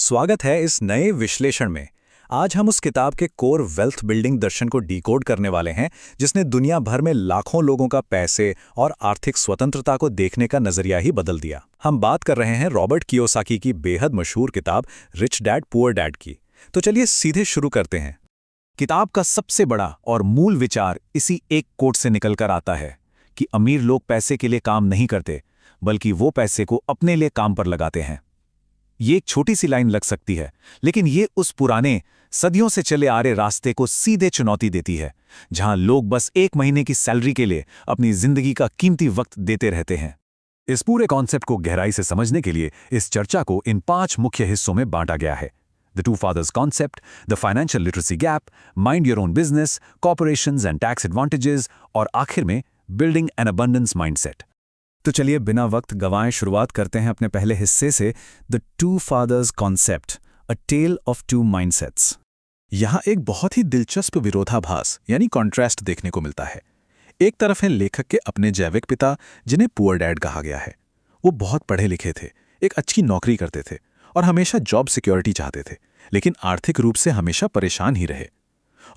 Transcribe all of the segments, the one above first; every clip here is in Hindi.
स्वागत है इस नए विश्लेषण में। आज हम उस किताब के कोर वेल्थ बिल्डिंग दर्शन को डिकोड करने वाले हैं जिसने दुनिया भर में लाखों लोगों का पैसे और आर्थिक स्वतंत्रता को देखने का नजरिया ही बदल दिया। हम बात कर रहे हैं रॉबर्ट कियोसाकी की बेहद मशहूर किताब रिच डैड पुअर डैड की। तो चलिए सीधे शुरू करते हैं। किताब का सबसे बड़ा और मूल विचार इसी एक कोट से निकलकर आता है कि अमीर लोग पैसे के लिए काम नहीं करते, बल्कि वो पैसे को अपने लिए काम पर लगाते हैं। ये एक छोटी सी लाइन लग सकती है, लेकिन ये उस पुराने सदियों से चले आ रहे रास्ते को सीधे चुनौती देती है, जहां लोग बस एक महीने की सैलरी के लिए अपनी जिंदगी का कीमती वक्त देते रहते हैं। इस पूरे कॉन्सेप्ट को गहराई से समझने के लिए इस चर्चा को इन 5 मुख्य हिस्सों में बांटा गया है: the two fathers concept, the financial literacy gap, mind your own business, corporations and tax advantages, और आखिर में बिल्डिंग एन अबंडेंस माइंडसेट। तो चलिए बिना वक्त गंवाए शुरुआत करते हैं अपने पहले हिस्से से, the two fathers concept, a tale of two mindsets. यहाँ एक बहुत ही दिलचस्प विरोधाभास यानी कॉन्ट्रास्ट देखने को मिलता है। एक तरफ है लेखक के अपने जैविक पिता, जिन्हें पुअर डैड कहा गया है। वो बहुत पढ़े लिखे थे, एक अच्छी नौकरी करते थे और हमेशा जॉब सिक्योरिटी चाहते थे, लेकिन आर्थिक रूप से हमेशा परेशान ही रहे।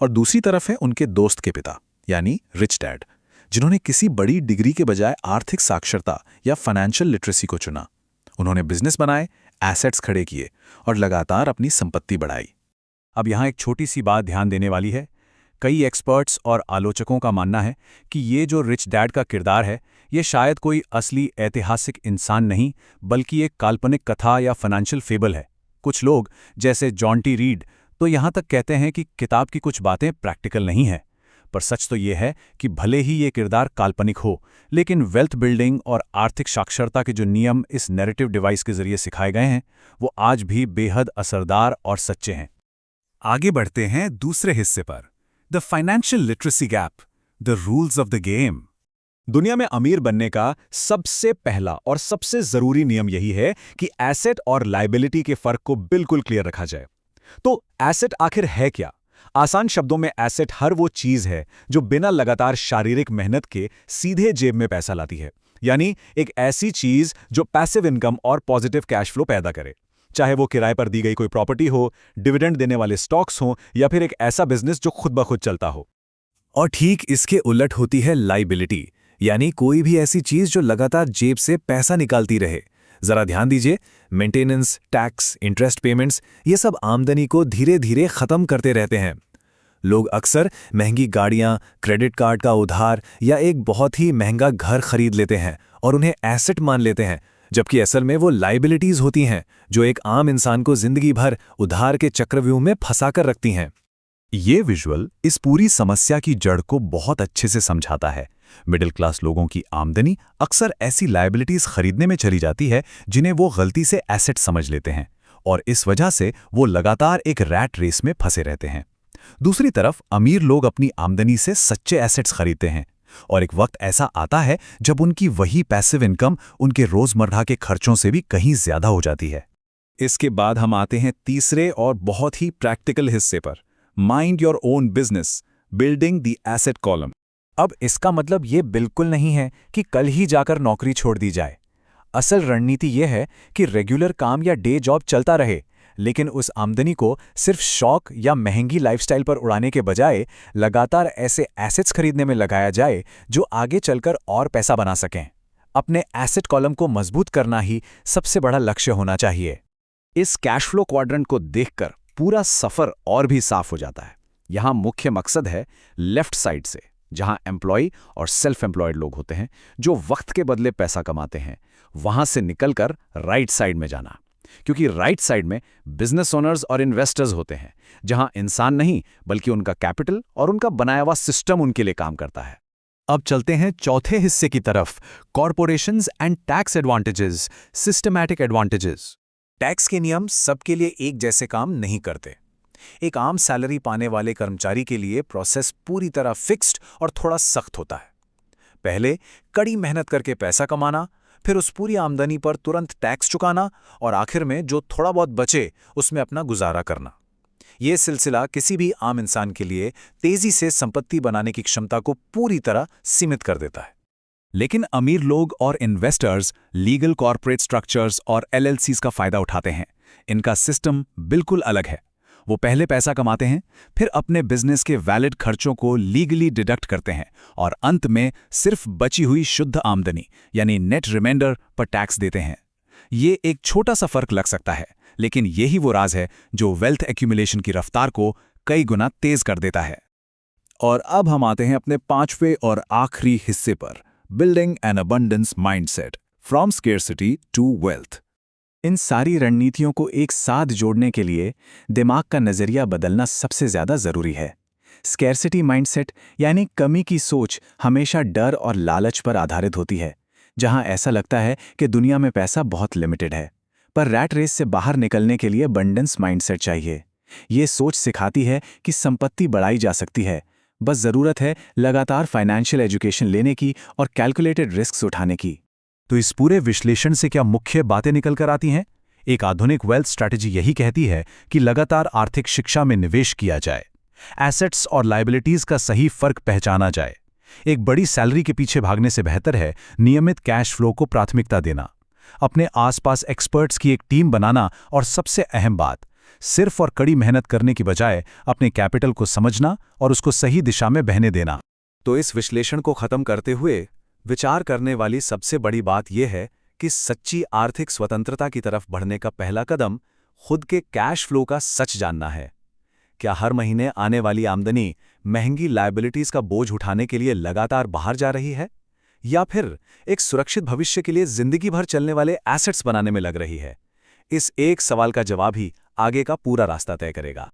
और दूसरी तरफ है उनके दोस्त के पिता यानी रिच डैड, जिन्होंने किसी बड़ी डिग्री के बजाय आर्थिक साक्षरता या फाइनेंशियल लिटरेसी को चुना। उन्होंने बिजनेस बनाए, एसेट्स खड़े किए और लगातार अपनी संपत्ति बढ़ाई। अब यहाँ एक छोटी सी बात ध्यान देने वाली है। कई एक्सपर्ट्स और आलोचकों का मानना है कि ये जो रिच डैड का किरदार है, ये शायद कोई असली ऐतिहासिक इंसान नहीं, बल्कि एक काल्पनिक कथा या फाइनेंशियल फेबल है। कुछ लोग जैसे जॉन टी रीड तो यहाँ तक कहते हैं कि किताब की कुछ बातें प्रैक्टिकल नहीं है। पर सच तो ये है कि भले ही ये किरदार काल्पनिक हो, लेकिन वेल्थ बिल्डिंग और आर्थिक साक्षरता के जो नियम इस नैरेटिव डिवाइस के जरिए सिखाए गए हैं, वो आज भी बेहद असरदार और सच्चे हैं। आगे बढ़ते हैं दूसरे हिस्से पर, the financial literacy gap, the rules of the game. दुनिया में अमीर बनने का सबसे पहला और सबसे जरूरी नियम यही है कि एसेट और लायबिलिटी के फर्क को बिल्कुल क्लियर रखा जाए। तो एसेट आखिर है क्या? आसान शब्दों में एसेट हर वो चीज है जो बिना लगातार शारीरिक मेहनत के सीधे जेब में पैसा लाती है, यानी एक ऐसी चीज जो पैसिव इनकम और पॉजिटिव कैश फ्लो पैदा करे। चाहे वो किराए पर दी गई कोई प्रॉपर्टी हो, डिविडेंड देने वाले स्टॉक्स हो, या फिर एक ऐसा बिजनेस जो खुद ब खुद चलता हो। और ठीक इसके उलट होती है लायबिलिटी, यानी कोई भी ऐसी चीज जो लगातार जेब से पैसा निकालती रहे। जरा ध्यान दीजिए, मेंटेनेंस, टैक्स, इंटरेस्ट पेमेंट्स, ये सब आमदनी को धीरे धीरे खत्म करते रहते हैं। लोग अक्सर महंगी गाड़ियां, क्रेडिट कार्ड का उधार या एक बहुत ही महंगा घर खरीद लेते हैं और उन्हें एसेट मान लेते हैं, जबकि असल में वो लायबिलिटीज होती हैं जो एक आम इंसान को जिंदगी भर उधार के चक्रव्यूह में फंसाकर रखती हैं। ये विजुअल इस पूरी समस्या की जड़ को बहुत अच्छे से समझाता है। मिडिल क्लास लोगों की आमदनी अक्सर ऐसी लायबिलिटीज खरीदने में चली जाती है जिन्हें वो गलती से एसेट समझ लेते हैं, और इस वजह से वो लगातार एक रैट रेस में फंसे रहते हैं। दूसरी तरफ अमीर लोग अपनी आमदनी से सच्चे एसेट्स खरीदते हैं, और एक वक्त ऐसा आता है जब उनकी वही पैसिव इनकम उनके रोजमर्रा के खर्चों से भी कहीं ज्यादा हो जाती है। इसके बाद हम आते हैं तीसरे और बहुत ही प्रैक्टिकल हिस्से पर, mind your own business, building the asset column. अब इसका मतलब ये बिल्कुल नहीं है कि कल ही जाकर नौकरी छोड़ दी जाए। असल रणनीति ये है कि रेगुलर काम या डे जॉब चलता रहे, लेकिन उस आमदनी को सिर्फ शौक या महंगी लाइफस्टाइल पर उड़ाने के बजाय लगातार ऐसे एसेट्स खरीदने में लगाया जाए जो आगे चलकर और पैसा बना सकें। अपने एसेट कॉलम को मजबूत करना ही सबसे बड़ा लक्ष्य होना चाहिए। इस कैश फ्लो क्वाड्रेंट को देखकर पूरा सफर और भी साफ हो जाता है। यहाँ मुख्य मकसद है लेफ्ट साइड से, जहां एम्प्लॉय और सेल्फ एम्प्लॉयड लोग होते हैं जो वक्त के बदले पैसा कमाते हैं, वहां से निकलकर राइट साइड में जाना, क्योंकि राइट साइड में बिजनेस ओनर्स और इन्वेस्टर्स होते हैं, जहां इंसान नहीं बल्कि उनका कैपिटल और उनका बनाया हुआ सिस्टम उनके लिए काम करता है। अब चलते हैं चौथे हिस्से की तरफ, corporations and tax advantages, systematic advantages. Tax के नियम सबके लिए एक जैसे काम नहीं करते। एक आम सैलरी पाने वाले कर्मचारी के लिए प्रोसेस पूरी तरह फिक्स्ड और थोड़ा सख्त होता है। पहले कड़ी मेहनत करके पैसा कमाना, फिर उस पूरी आमदनी पर तुरंत टैक्स चुकाना, और आखिर में जो थोड़ा बहुत बचे उसमें अपना गुजारा करना। ये सिलसिला किसी भी आम इंसान के लिए तेजी से संपत्ति बनाने की क्षमता को पूरी तरह सीमित कर देता है। लेकिन अमीर लोग और इन्वेस्टर्स लीगल कॉर्पोरेट स्ट्रक्चर्स और एलएलसीज का फायदा उठाते हैं। इनका सिस्टम बिल्कुल अलग है। वो पहले पैसा कमाते हैं, फिर अपने बिजनेस के वैलिड खर्चों को लीगली डिडक्ट करते हैं और अंत में सिर्फ बची हुई शुद्ध आमदनी यानी नेट रिमाइंडर पर टैक्स देते हैं। ये एक छोटा सा फर्क लग सकता है, लेकिन यही वो राज है जो वेल्थ एक्यूमुलेशन की रफ्तार को कई गुना तेज कर देता है। और अब हम आते हैं अपने पांचवें और आखिरी हिस्से पर, building an abundance mindset from scarcity to wealth. इन सारी रणनीतियों को एक साथ जोड़ने के लिए दिमाग का नजरिया बदलना सबसे ज्यादा जरूरी है। स्कैर्सिटी माइंडसेट यानी कमी की सोच हमेशा डर और लालच पर आधारित होती है, जहां ऐसा लगता है कि दुनिया में पैसा बहुत लिमिटेड है। पर रैट रेस से बाहर निकलने के लिए अबंडेंस माइंडसेट चाहिए। ये सोच सिखाती है कि संपत्ति बढ़ाई जा सकती है, बस जरूरत है लगातार फाइनेंशियल एजुकेशन लेने की और कैलकुलेटेड रिस्क्स उठाने की। तो इस पूरे विश्लेषण से क्या मुख्य बातें निकल कर आती हैं? एक आधुनिक वेल्थ स्ट्रैटेजी यही कहती है कि लगातार आर्थिक शिक्षा में निवेश किया जाए, एसेट्स और लायबिलिटीज का सही फर्क पहचाना जाए। एक बड़ी सैलरी के पीछे भागने से बेहतर है नियमित कैश फ्लो को प्राथमिकता देना, अपने आसपास एक्सपर्ट्स की एक टीम बनाना और सबसे अहम बात, सिर्फ और कड़ी मेहनत करने की बजाय अपने कैपिटल को समझना और उसको सही दिशा में बहने देना। तो इस विश्लेषण को खत्म करते हुए विचार करने वाली सबसे बड़ी बात यह है कि सच्ची आर्थिक स्वतंत्रता की तरफ बढ़ने का पहला कदम खुद के कैश फ्लो का सच जानना है। क्या हर महीने आने वाली आमदनी महंगी लायबिलिटीज का बोझ उठाने के लिए लगातार बाहर जा रही है, या फिर एक सुरक्षित भविष्य के लिए जिंदगी भर चलने वाले एसेट्स बनाने में लग रही है? इस एक सवाल का जवाब ही आगे का पूरा रास्ता तय करेगा।